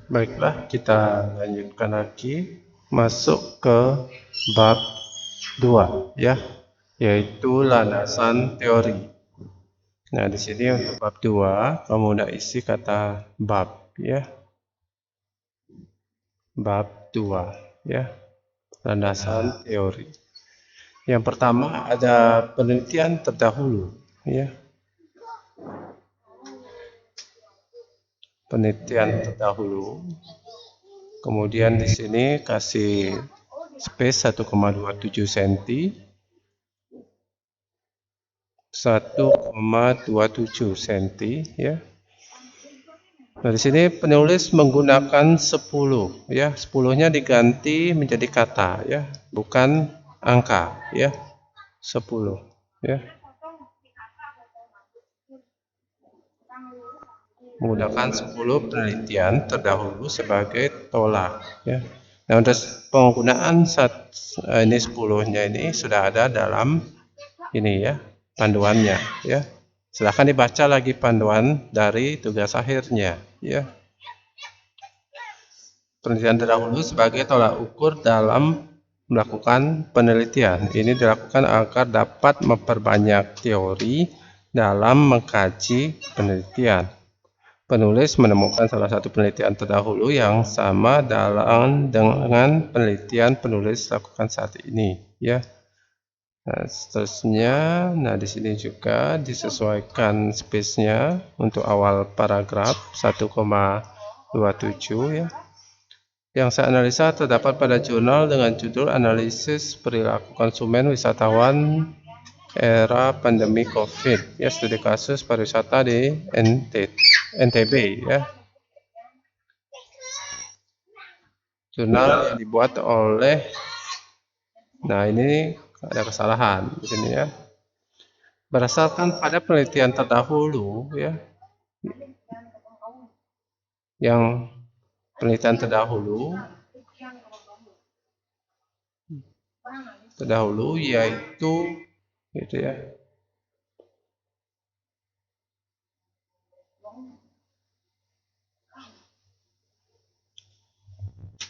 Baiklah, kita lanjutkan lagi masuk ke bab 2 ya, yaitu landasan teori. Nah, di sini untuk bab 2 kamu udah isi kata bab ya. Bab 2 ya, landasan teori. Yang pertama ada penelitian terdahulu ya. Penelitian terdahulu. Kemudian di sini kasih space 1,27 cm. 1,27 cm ya. Nah, di sini penulis menggunakan 10 ya. 10-nya diganti menjadi kata ya, bukan angka ya. 10 ya. Menggunakan 10 penelitian terdahulu sebagai tolak ya. Nah, untuk penggunaan ini 10-nya ini sudah ada dalam ini ya, panduannya ya. Silahkan dibaca lagi panduan dari tugas akhirnya ya. Penelitian terdahulu sebagai tolak ukur dalam melakukan penelitian. Ini dilakukan agar dapat memperbanyak teori dalam mengkaji penelitian. Penulis menemukan salah satu penelitian terdahulu yang sama dengan penelitian penulis lakukan saat ini ya. Nah, seterusnya, nah di sini juga disesuaikan space-nya untuk awal paragraf 1,27 ya. Yang saya analisa terdapat pada jurnal dengan judul Analisis Perilaku Konsumen Wisatawan Era Pandemi COVID ya, studi kasus pariwisata di NTB ya. Jurnal yang dibuat oleh, nah ini ada kesalahan di sini ya. Berdasarkan pada penelitian terdahulu ya, yang penelitian terdahulu yaitu gitu ya.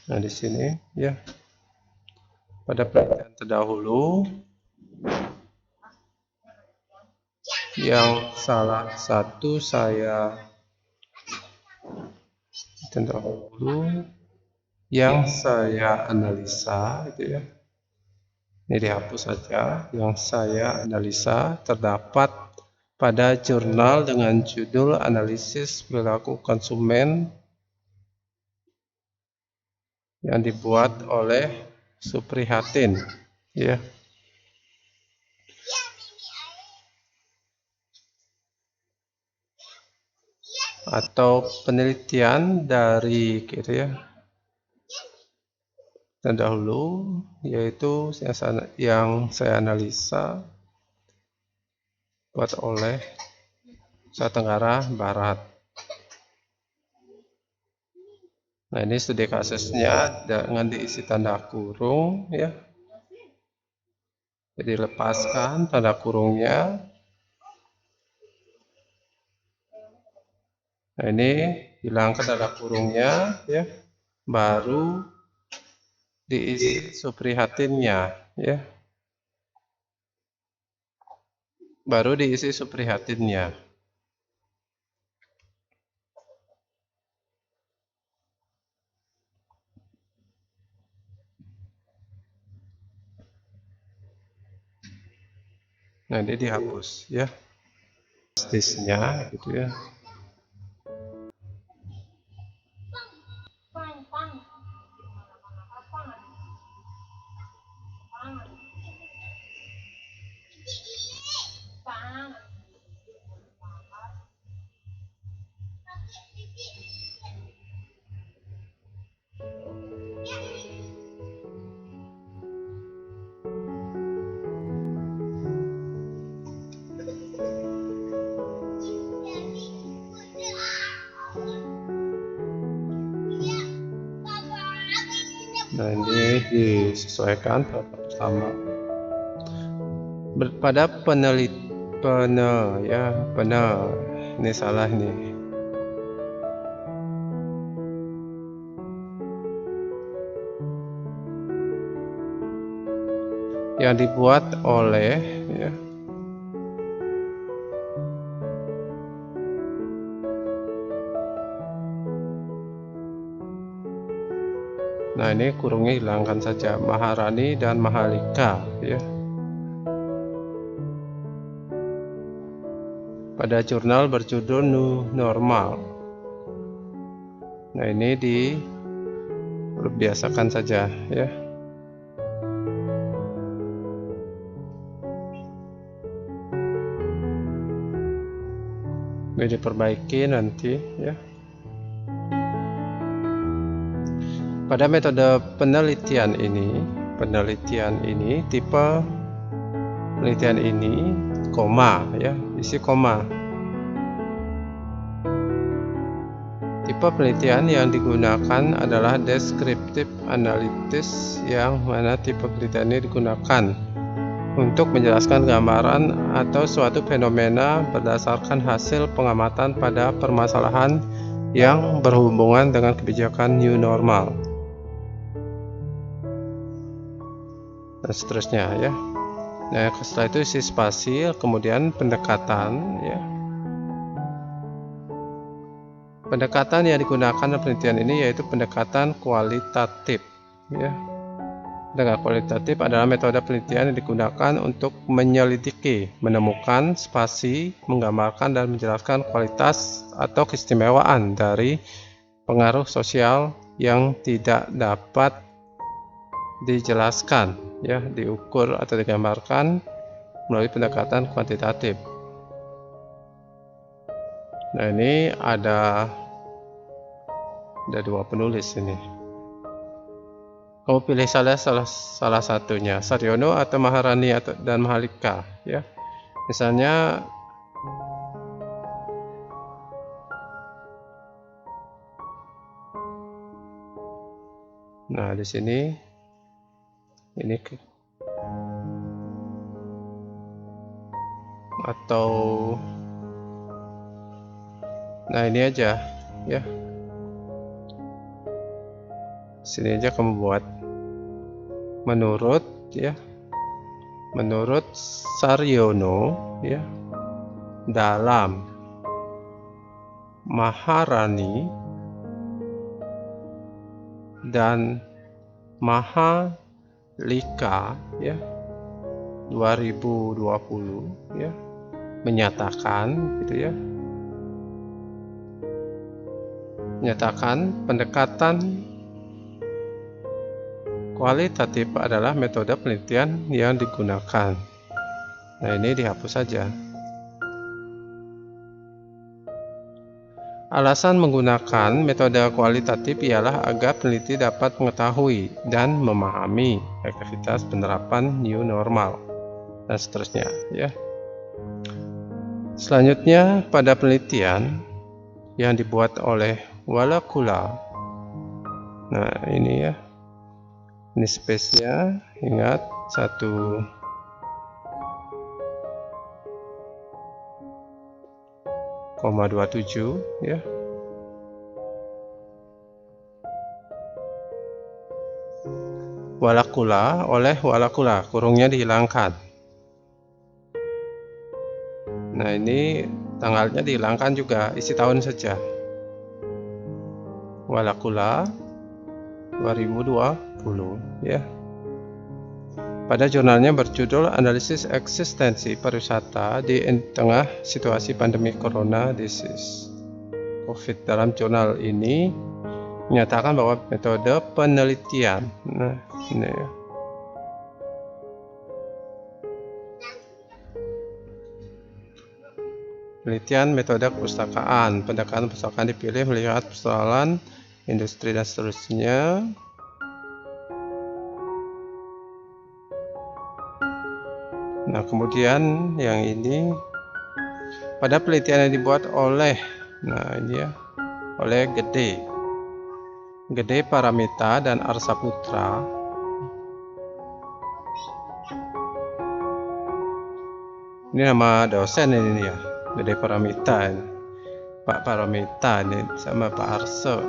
Nah di sini ya, pada penelitian terdahulu yang salah satu yang saya analisa itu ya, ini dihapus saja. Yang saya analisa terdapat pada jurnal dengan judul Analisis Perilaku Konsumen yang dibuat oleh Suprihatin ya. Atau penelitian dari gitu ya, terdahulu yaitu yang saya analisa buat oleh Nusa Tenggara Barat. Nah, ini studi kasusnya dengan diisi tanda kurung ya. Jadi lepaskan tanda kurungnya. Nah, ini hilangkan tanda kurungnya ya. Baru diisi Suprihatinnya ya. Baru diisi Suprihatinnya. Nah, ini dihapus ya. Space-nya gitu ya. Nah, ini disesuaikan pertama pada ini salah nih. yang dibuat oleh ya, nah ini kurungnya hilangkan saja, Maharani dan Mahalika ya. Pada jurnal berjudul New Normal. Nah ini dibiasakan saja ya. Ini diperbaiki nanti ya. Pada metode penelitian ini tipe penelitian ini koma ya, isi koma. Tipe penelitian yang digunakan adalah descriptive analysis, yang mana tipe penelitian ini digunakan untuk menjelaskan gambaran atau suatu fenomena berdasarkan hasil pengamatan pada permasalahan yang berhubungan dengan kebijakan new normal dan seterusnya ya. Nah setelah itu isi spasi, kemudian pendekatan ya. Pendekatan yang digunakan dalam penelitian ini yaitu pendekatan kualitatif ya. Pendekatan kualitatif adalah metode penelitian yang digunakan untuk menyelidiki, menemukan spasi, menggambarkan dan menjelaskan kualitas atau keistimewaan dari pengaruh sosial yang tidak dapat dijelaskan ya, diukur atau digambarkan melalui pendekatan kuantitatif. Nah ini ada dua penulis ini. Kamu pilih salah satunya, Saryono atau Maharani dan Mahalika ya. Misalnya nah di sini ini atau nah ini aja ya. Sini aja kamu buat menurut Saryono ya, dalam Maharani dan Mahalika ya 2020 ya, menyatakan gitu ya, menyatakan pendekatan kualitatif adalah metode penelitian yang digunakan. Nah ini dihapus saja. Alasan menggunakan metode kualitatif ialah agar peneliti dapat mengetahui dan memahami efektivitas penerapan new normal dan seterusnya ya. Selanjutnya pada penelitian yang dibuat oleh Walakula. Nah ini ya, ini space-nya, ingat 1,27 ya. Walakula oleh Walakula, kurungnya dihilangkan. Nah ini tanggalnya dihilangkan juga, isi tahun saja. Walakula 2020 ya. Pada jurnalnya berjudul Analisis Eksistensi Pariwisata di Tengah Situasi Pandemi Corona Disease COVID. Dalam jurnal ini menyatakan bahwa metode penelitian, nah ini ya, penelitian metode perpustakaan, pendekatan perpustakaan dipilih melihat persoalan industri dan seterusnya. Nah kemudian yang ini pada penelitian yang dibuat oleh ini ya, oleh Gede Paramita dan Arsaputra. Ini nama dosen ini ya, Gede Paramita ini. Pak Paramita ini sama Pak Arso.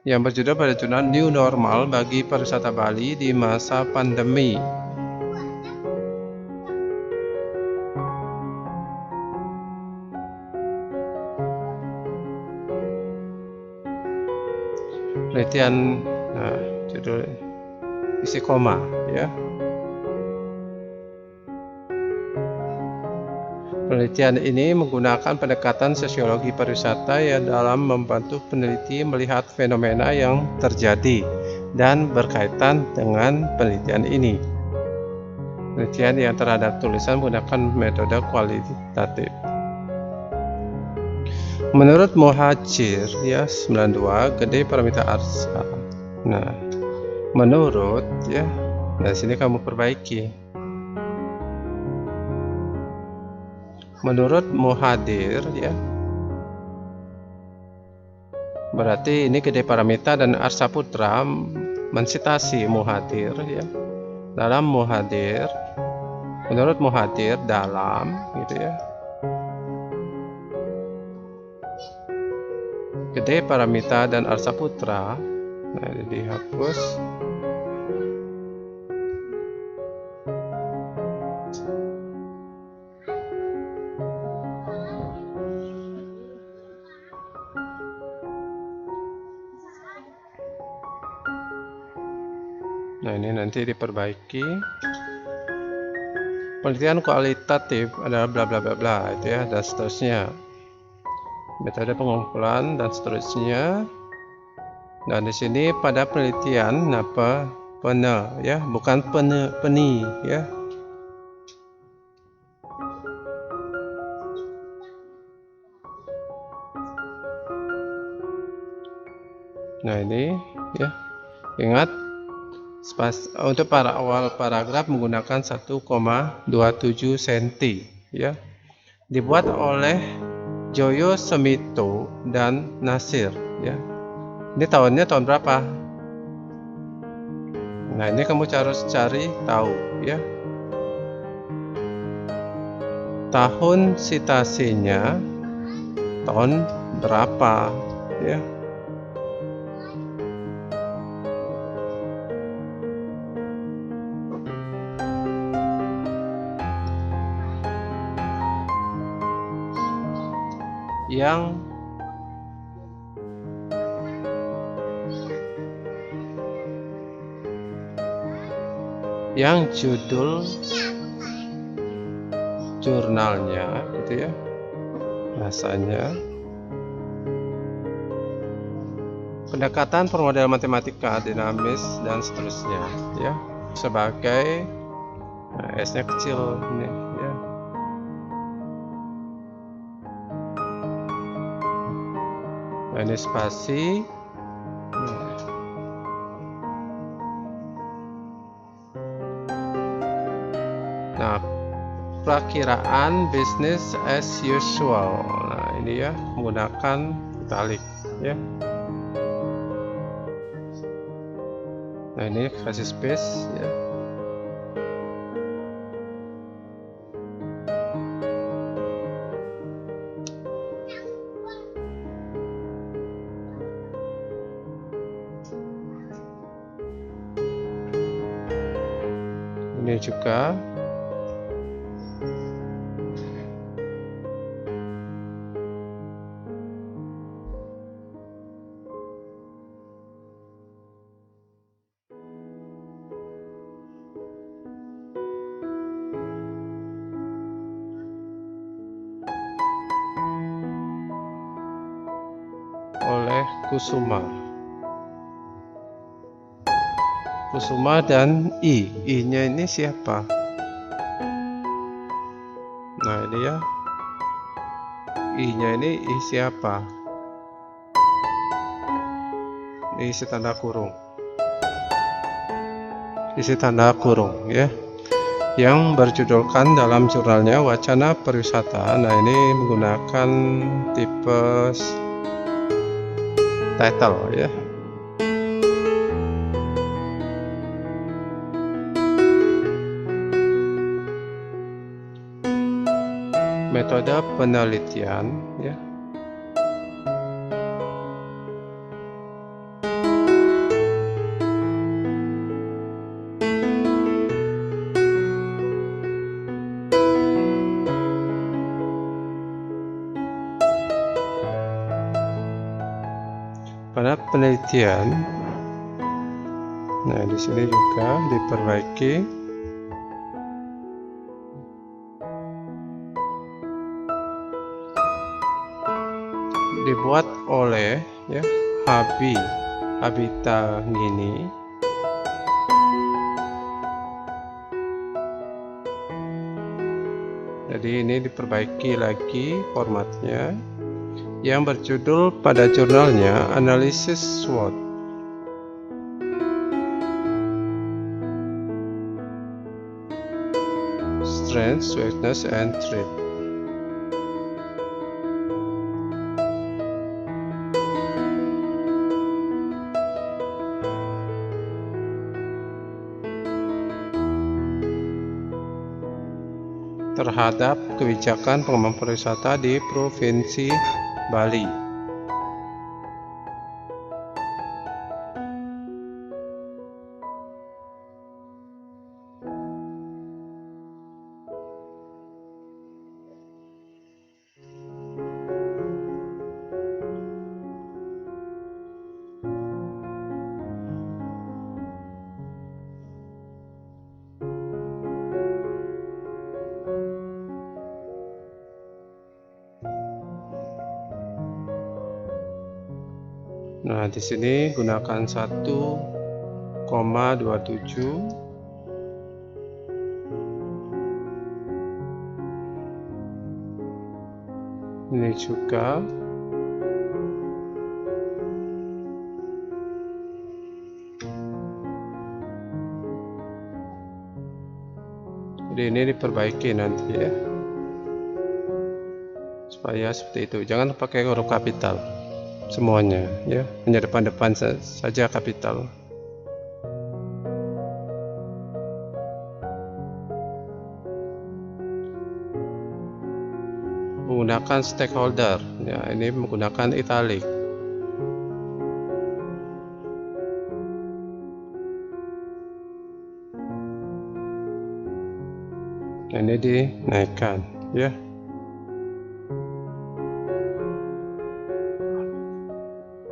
yang berjudul pada jurnal New Normal bagi Pariwisata Bali di masa pandemi. Penelitian, judul isi koma ya. Penelitian ini menggunakan pendekatan sosiologi pariwisata yang dalam membantu peneliti melihat fenomena yang terjadi dan berkaitan dengan penelitian ini. Penelitian yang terhadap tulisan menggunakan metode kualitatif. Menurut Muhajir ya 92 Gede Paramita Arsa. Nah, menurut ya, nah sini kamu perbaiki. Menurut Muhadir ya, berarti ini Gede Paramita dan Arsa Putra mensitasi Muhadir ya. Dalam Muhadir, menurut Muhadir dalam gitu ya, Gede Paramita dan Arsa Putra, nah ini dihapus. Nah ini nanti diperbaiki. Penelitian kualitatif adalah bla bla bla bla itu ya, dan seterusnya. Metode pengumpulan dan seterusnya. Dan di sini pada penelitian pene ya, bukan peni ya. Nah ini ya, ingat untuk para awal paragraf menggunakan 1,27 cm ya. Dibuat oleh Joyo Semito dan Nasir ya. Ini tahunnya tahun berapa? Nah ini kamu harus cari tahu ya. Tahun sitasinya tahun berapa ya. Yang judul jurnalnya gitu ya, bahasanya pendekatan permodel matematika dinamis dan seterusnya ya, sebagai S-nya kecil ini ya. Nah, ini spasi. Nah, perakiraan business as usual. Nah, ini ya, menggunakan italic ya. Nah, ini kasih space ya. Ini juga oleh Kusuma dan I-nya ini siapa? Nah ini ya, I-nya ini I siapa? Ini isi tanda kurung. Isi tanda kurung ya. Yang berjudulkan dalam jurnalnya Wacana Pariwisata. Nah ini menggunakan tipe title ya. Metode penelitian ya. pada penelitian. Nah, di sini juga diperbaiki. Dibuat oleh Habita Gini. Jadi ini diperbaiki lagi formatnya, yang berjudul pada jurnalnya Analysis SWOT. Strengths, weakness, and threat. Terhadap kebijakan pengembangan pariwisata di Provinsi Bali. Nah, di sini gunakan 1,27. Ini juga. Jadi ini diperbaiki nanti ya, supaya seperti itu. Jangan pakai huruf kapital semuanya ya, hanya depan-depan saja kapital. Menggunakan stakeholder ya, ini menggunakan italic. Nah, ini dinaikkan ya.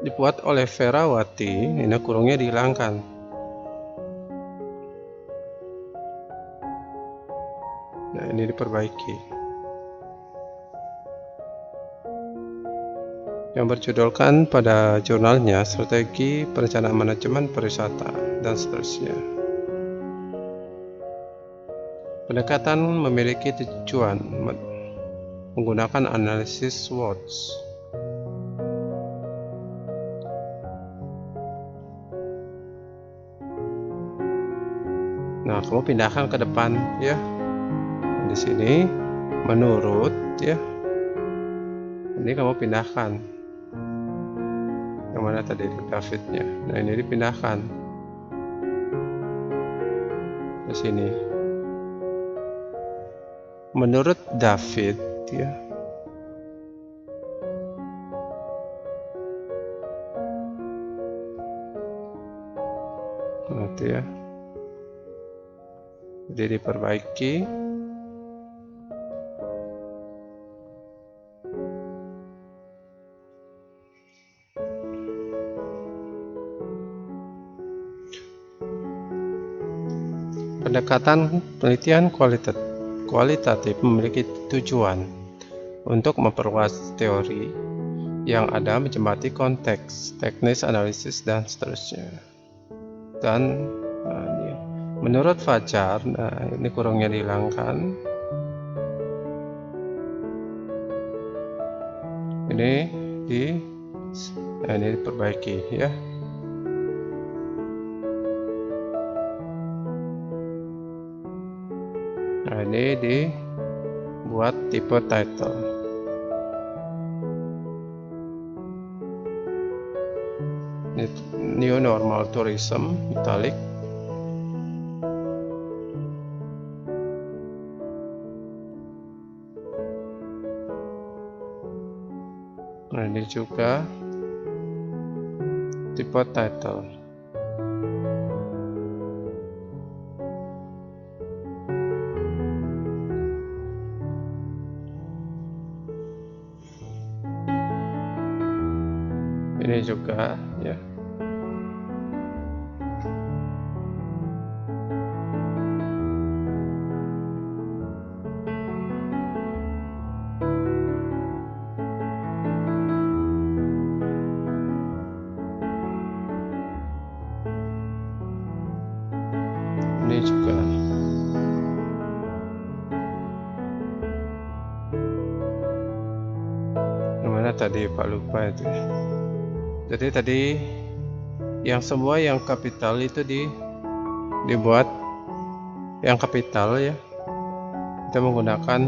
Dibuat oleh Ferawati, ini kurungnya dihilangkan. Nah, ini diperbaiki. Yang berjudulkan pada jurnalnya Strategi Perencanaan Manajemen Pariwisata dan seterusnya. Pendekatan memiliki tujuan menggunakan analisis SWOT. Nah, kamu pindahkan ke depan ya. Di sini menurut ya. Ini kamu pindahkan. Yang mana tadi itu Davidnya. Nah, ini dipindahkan ke sini. Menurut David ya. Nanti ya. Jadi diperbaiki. Pendekatan penelitian kualitatif memiliki tujuan untuk memperluas teori yang ada, menjembatani konteks, teknis analisis, dan seterusnya. Dan ini. Menurut Fajar, nah ini kurungnya dihilangkan. Ini diperbaiki ya. Nah, ini dibuat tipe title. New Normal Tourism italic. Nah, ini juga tipe title. Ini juga ya. Ini juga. Gimana tadi Pak, lupa itu. Jadi tadi yang semua yang kapital itu dibuat yang kapital ya. Kita menggunakan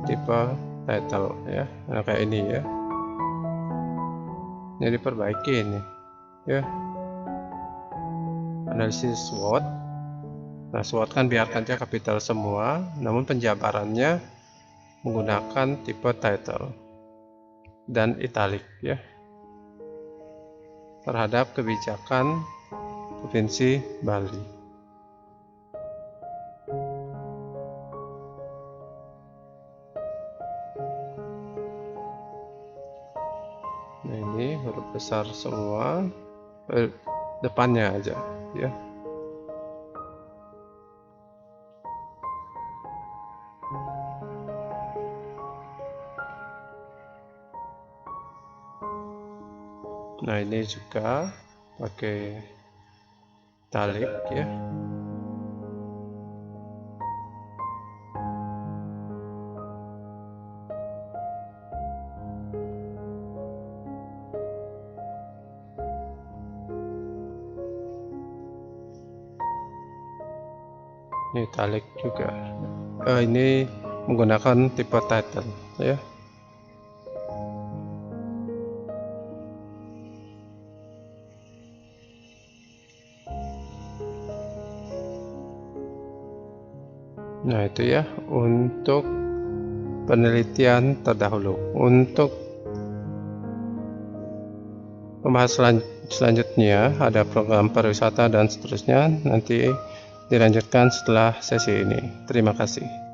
tipe title ya. Nah, kayak ini ya. Ini diperbaiki ini ya. Analisis SWOT. Nah, SWOT kan biarkan aja kapital semua, namun penjabarannya menggunakan tipe title dan italic ya, terhadap kebijakan Provinsi Bali. Nah, ini huruf besar semua, depannya aja ya. Nah, ini juga pakai italic ya. Ini italic juga. Ini menggunakan tipe title ya. Nah, itu ya untuk penelitian terdahulu. Untuk pembahasan selanjutnya ada program pariwisata dan seterusnya, nanti dilanjutkan setelah sesi ini. Terima kasih.